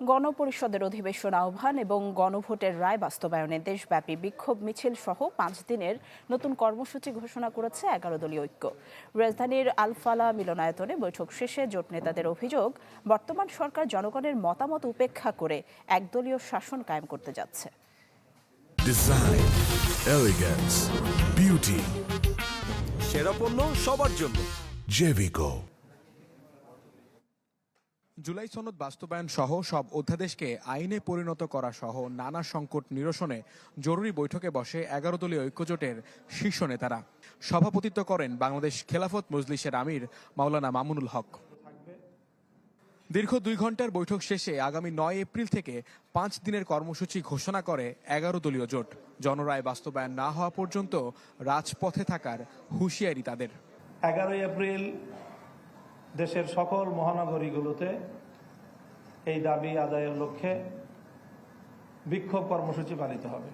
গণপরিষদের অধিবেশন আহ্বান এবং গণভোটের রায় বাস্তবায়নে দেশব্যাপী বিক্ষোভ মিছিল সহ 5 দিনের নতুন কর্মসূচি ঘোষণা করেছে 11 দলীয় ঐক্য। রাজধানীর আলফালা মিলনায়তনে বৈঠক শেষে জোট নেতাদের অভিযোগ, বর্তমান সরকার জনগণের মতামত উপেক্ষা করে একদলীয় শাসন কায়েম করতে যাচ্ছে। ডিজাইন, এলিগেন্স, বিউটি, সেরা পণ্য সবার জন্য জেভিকো। জুলাই সনদ বাস্তবায়ন সহ সব অধ্যাদেশকে আইনে পরিণত করা সহ নানা সংকট নিরসনে জরুরি বৈঠকে বসে 11 দলীয় ঐক্যজোটের শীর্ষ নেতারা। সভাপতিত্ব করেন বাংলাদেশ খেলাফত মজলিসের আমির মাওলানা মামুনুল হক। দীর্ঘ 2 ঘন্টার বৈঠক শেষে আগামী 9 এপ্রিল থেকে 5 দিনের কর্মসূচি ঘোষণা করে 11 দলীয় জোট। জনরায় বাস্তবায়ন না হওয়া পর্যন্ত রাজপথে থাকার হুঁশিয়ারি তাদের। 11 এপ্রিল দেশের সকল মহানগরীগুলোতে এই দাবি আদায়ের লক্ষ্যে বিক্ষোভ কর্মসূচি পালিত হবে।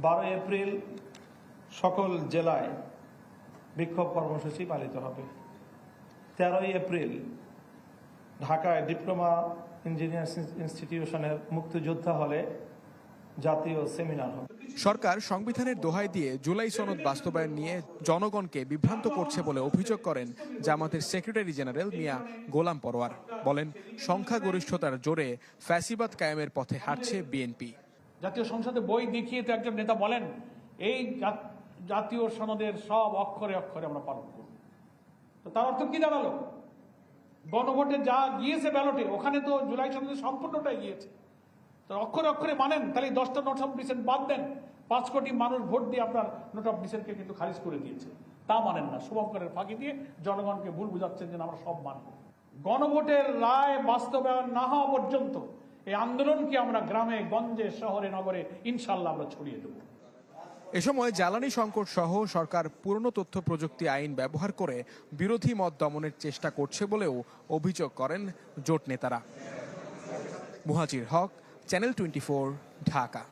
12 এপ্রিল সকল জেলায় বিক্ষোভ কর্মসূচি পালিত হবে। 13 এপ্রিল ঢাকায় ডিপ্লোমা ইঞ্জিনিয়ার্স ইনস্টিটিউশনের মুক্তিযোদ্ধা হলে জাতীয় সেমিনার হবে। সরকার সংবিধানের দোহাই দিয়ে জুলাই সনদ বাস্তবায়ন নিয়ে জনগণকে বিভ্রান্ত করছে বলে অভিযোগ করেন জামাতের সেক্রেটারি জেনারেল মিয়া গোলাম পরোয়ার। বলেন, সংখ্যাগরিষ্ঠতার জোরে ফ্যাসিবাদ কায়েমের পথে হাঁটছে বিএনপি। জাতীয় সংসদে বই দেখিয়ে তো একজন নেতা বলেন, এই জাতীয় সনদের সব অক্ষরে অক্ষরে আমরা পালন করব। তো তার অর্থ কি দাঁড়ালো? গণভোটে যা গিয়েছে ব্যালটে, ওখানে তো জুলাই সনদের সম্পূর্ণটাই গিয়েছে। তো অক্ষরে অক্ষরে মানেন, তাহলে 10টা নোট অফ ডিসেন্ট বাদ দেন। 5 কোটি মানুষ ভোট দিয়ে আপনার নোট অফ ডিসেন্টকে কিন্তু খারিজ করে দিয়েছে। তা মানেন না, শুভঙ্করের ফাঁকি দিয়ে জনগণকে ভুল বুঝাচ্ছেন যে আমরা সব মানব। গণভোটের রায় বাস্তবায়ন না হওয়া পর্যন্ত এই আন্দোলনকে আমরা গ্রামে গঞ্জে শহরে নগরে ইনশাল্লাহ আমরা ছড়িয়ে দেব। এ সময় জ্বালানি সংকট সহ সরকার পুরনো তথ্য প্রযুক্তি আইন ব্যবহার করে বিরোধী মত দমনের চেষ্টা করছে বলেও অভিযোগ করেন জোট নেতারা। মুহাজির হক, চ্যানেল 24, ঢাকা।